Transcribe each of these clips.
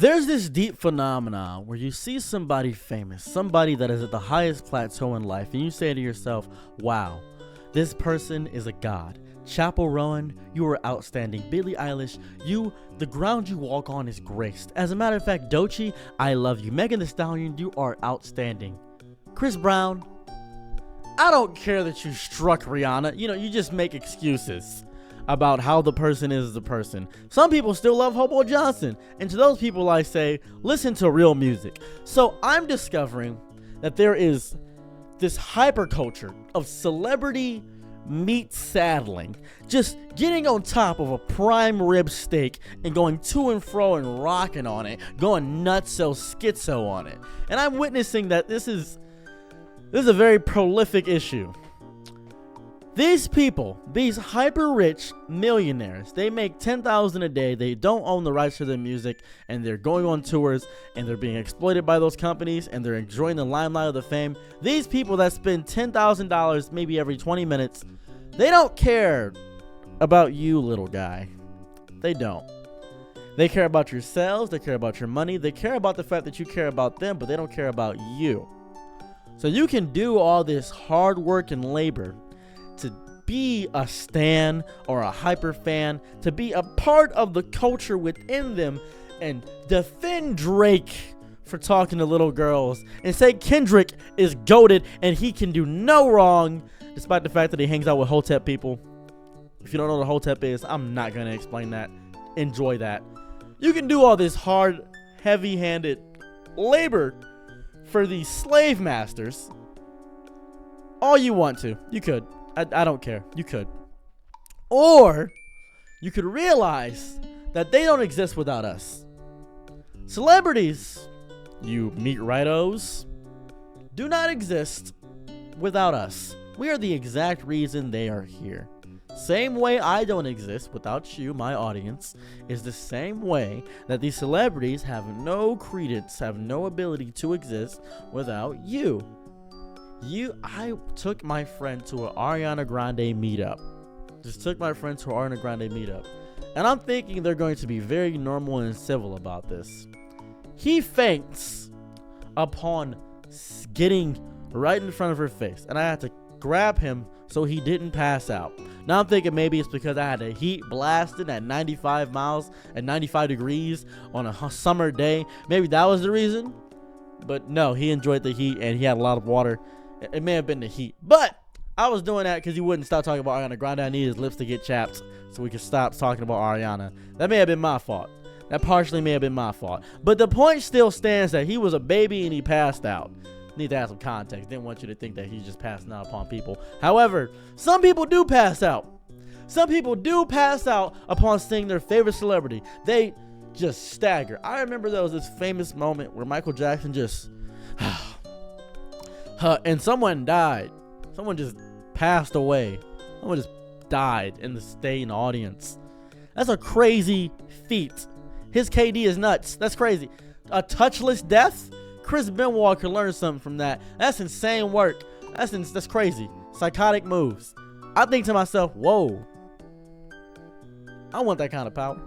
There's this deep phenomenon where you see somebody famous, somebody that is at the highest plateau in life, and you say to yourself, wow, this person is a god. Chappell Rowan, you are outstanding. Billie Eilish, the ground you walk on is graced. As a matter of fact, Doechii, I love you. Megan Thee Stallion, you are outstanding. Chris Brown, I don't care that you struck Rihanna. You just make excuses about how the person is the person. Some people still love Hobo Johnson, and to those people I say, listen to real music. So I'm discovering that there is this hyperculture of celebrity meat saddling, just getting on top of a prime rib steak and going to and fro and rocking on it, going nutso schizo on it. And I'm witnessing that this is a very prolific issue. These people, these hyper rich millionaires, they make $10,000 a day. They don't own the rights to their music, and they're going on tours, and they're being exploited by those companies, and they're enjoying the limelight of the fame. These people that spend $10,000 maybe every 20 minutes, they don't care about you, little guy. They don't. They care about your sales, they care about your money, they care about the fact that you care about them, but they don't care about you. So you can do all this hard work and labor to be a stan or a hyper fan, to be a part of the culture within them, and defend Drake for talking to little girls, and say Kendrick is goated and he can do no wrong, despite the fact that he hangs out with Hotep people. If you don't know what Hotep is, I'm not going to explain that. Enjoy that. You can do all this hard, heavy-handed labor for these slave masters all you want to. You could. I don't care. You could. Or you could realize that they don't exist without us. Celebrities, you meat rightos, do not exist without us. We are the exact reason they are here. Same way I don't exist without you, my audience, is the same way that these celebrities have no credence, have no ability to exist without you. I took my friend to an Ariana Grande meetup. And I'm thinking they're going to be very normal and civil about this. He faints upon getting right in front of her face, and I had to grab him so he didn't pass out. Now I'm thinking maybe it's because I had the heat blasted at 95 miles and 95 degrees on a summer day. Maybe that was the reason. But no, he enjoyed the heat and he had a lot of water. It may have been the heat. But I was doing that because he wouldn't stop talking about Ariana Grande. I needed his lips to get chapped so we could stop talking about Ariana. That may have been my fault. That partially may have been my fault. But the point still stands that he was a baby and he passed out. Need to have some context. Didn't want you to think that he's just passing out upon people. However, some people do pass out. Some people do pass out upon seeing their favorite celebrity. They just stagger. I remember there was this famous moment where Michael Jackson just and someone died. Someone just passed away. Someone just died in the staying audience. That's a crazy feat. His KD is nuts. That's crazy. A touchless death? Chris Benoit could learn something from that. That's insane work. That's crazy. Psychotic moves. I think to myself, whoa. I want that kind of power.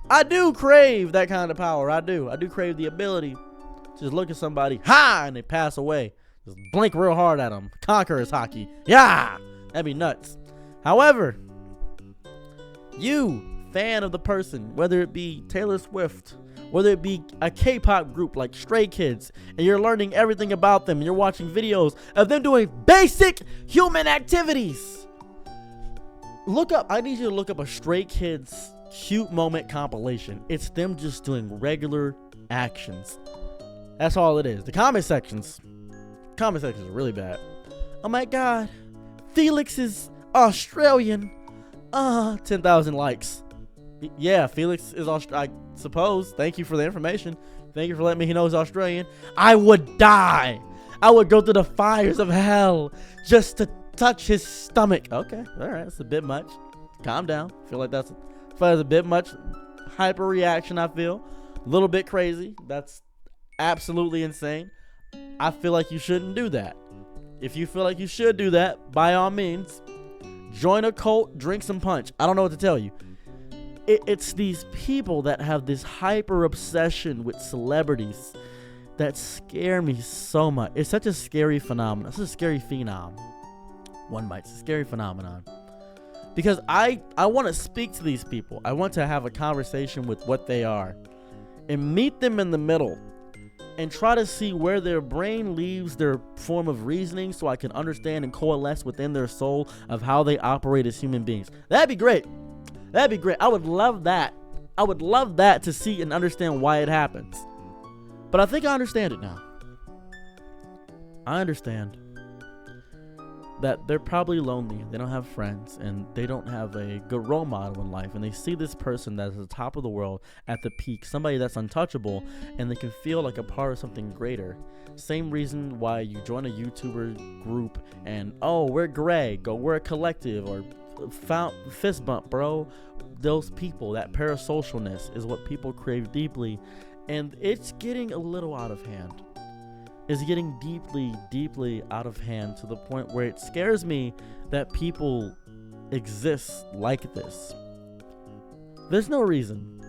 I do crave that kind of power. I do crave the ability to just look at somebody, and they pass away. Just blink real hard at them. Conqueror's hockey. Yeah! That'd be nuts. However, you, fan of the person, whether it be Taylor Swift, whether it be a K-pop group like Stray Kids, and you're learning everything about them, and you're watching videos of them doing basic human activities. I need you to look up a Stray Kids cute moment compilation. It's them just doing regular actions. That's all it is. The comment sections are really bad. Oh my god, Felix is Australian. 10,000 likes. Yeah, Felix is I suppose. Thank you for the information. Thank you for letting me know he's Australian. I would die. I would go through the fires of hell just to touch his stomach. Okay, all right, that's a bit much. Calm down. I feel like that's a bit much hyper reaction. I feel a little bit crazy. That's absolutely insane. I feel like you shouldn't do that. If you feel like you should do that, by all means, join a cult, drink some punch. I don't know what to tell you. It's these people that have this hyper obsession with celebrities that scare me so much. It's such a scary phenomenon. It's a scary phenom. One might say scary phenomenon. Because I want to speak to these people. I want to have a conversation with what they are and meet them in the middle and try to see where their brain leaves their form of reasoning so I can understand and coalesce within their soul of how they operate as human beings. That'd be great. That'd be great. I would love that. I would love that to see and understand why it happens. But I think I understand it now. I understand that they're probably lonely. They don't have friends, and they don't have a good role model in life. And they see this person that's at the top of the world, at the peak, somebody that's untouchable, and they can feel like a part of something greater. Same reason why you join a YouTuber group and, oh, we're Greg, or we're a collective, or fist bump, bro. Those people, that parasocialness is what people crave deeply. And it's getting a little out of hand. It's getting deeply, deeply out of hand to the point where it scares me that people exist like this. There's no reason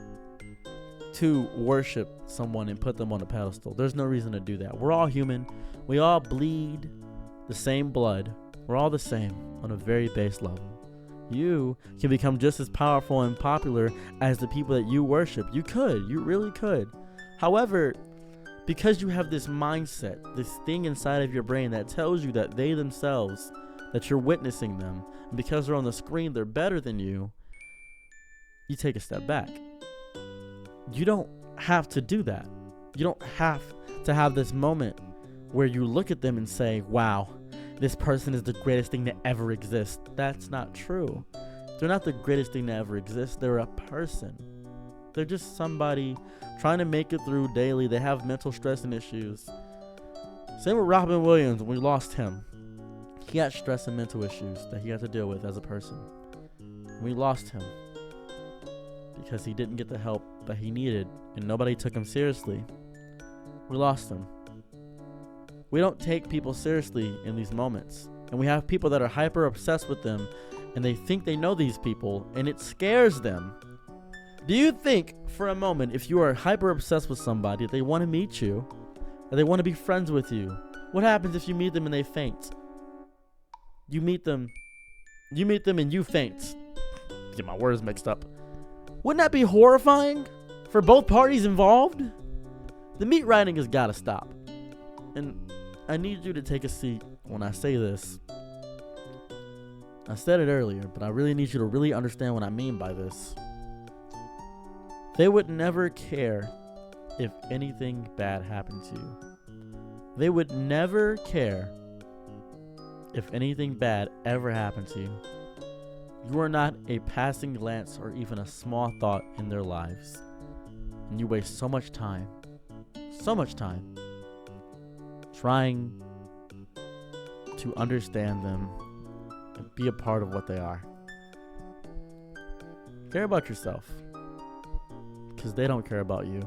to worship someone and put them on a pedestal. There's no reason to do that. We're all human. We all bleed the same blood. We're all the same on a very base level. You can become just as powerful and popular as the people that you worship. You could. You really could. However, because you have this mindset, this thing inside of your brain that tells you that they themselves, that you're witnessing them, and because they're on the screen, they're better than you, you take a step back. You don't have to do that. You don't have to have this moment where you look at them and say, wow, this person is the greatest thing to ever exist. That's not true. They're not the greatest thing to ever exist. They're a person. They're just somebody trying to make it through daily. They have mental stress and issues. Same with Robin Williams. When we lost him, he had stress and mental issues that he had to deal with as a person. We lost him because he didn't get the help that he needed and nobody took him seriously. We lost him. We don't take people seriously in these moments. And we have people that are hyper obsessed with them and they think they know these people and it scares them. Do you think for a moment, if you are hyper obsessed with somebody, they want to meet you, or they want to be friends with you, what happens if you meet them and they faint? You meet them and you faint. Get my words mixed up. Wouldn't that be horrifying for both parties involved? The meat riding has got to stop. And I need you to take a seat when I say this. I said it earlier, but I really need you to really understand what I mean by this. They would never care if anything bad happened to you. They would never care if anything bad ever happened to you. You are not a passing glance or even a small thought in their lives. And you waste so much time trying to understand them and be a part of what they are. Care about yourself. Because they don't care about you.